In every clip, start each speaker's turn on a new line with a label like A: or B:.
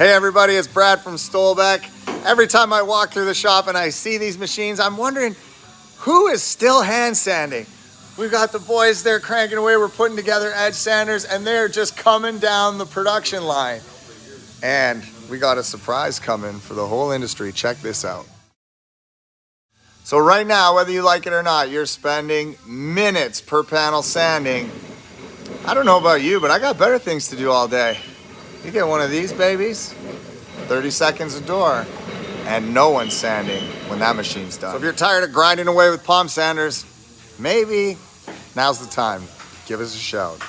A: Hey everybody, it's Brad from STOLBEK. Every time I walk through the shop and I see these machines, I'm wondering who is still hand sanding. We've got the boys there cranking away, we're putting together edge sanders, and they're just coming down the production line. And we got a surprise coming for the whole industry. Check this out. So right now, whether you like it or not, you're spending minutes per panel sanding. I don't know about you, but I got better things to do all day. You get one of these babies, 30 seconds a door, and no one's sanding when that machine's done. So if you're tired of grinding away with palm sanders, maybe now's the time. Give us a shout.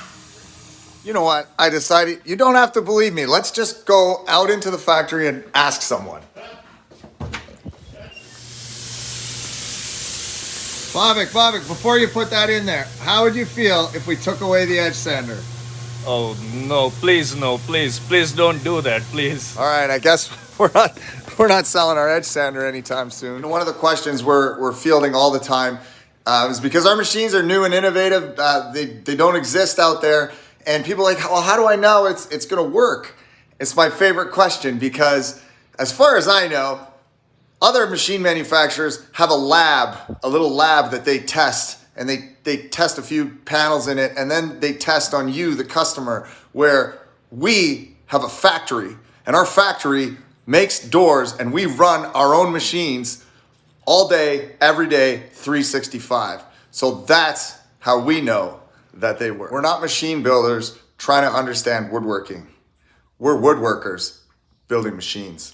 A: You know what? I decided you don't have to believe me. Let's just go out into the factory and ask someone. Bobik, before you put that in there, how would you feel if we took away the edge sander?
B: Oh, no, please don't do that, please.
A: All right, I guess we're not selling our edge sander anytime soon. One of the questions we're fielding all the time is because our machines are new and innovative, they don't exist out there, and people are like, well, how do I know it's gonna work? It's my favorite question because as far as I know, other machine manufacturers have a little lab that they test, and they test a few panels in it, and then they test on you, the customer, where we have a factory, and our factory makes doors, and we run our own machines all day, every day, 365. So that's how we know that they work. We're not machine builders trying to understand woodworking. We're woodworkers building machines.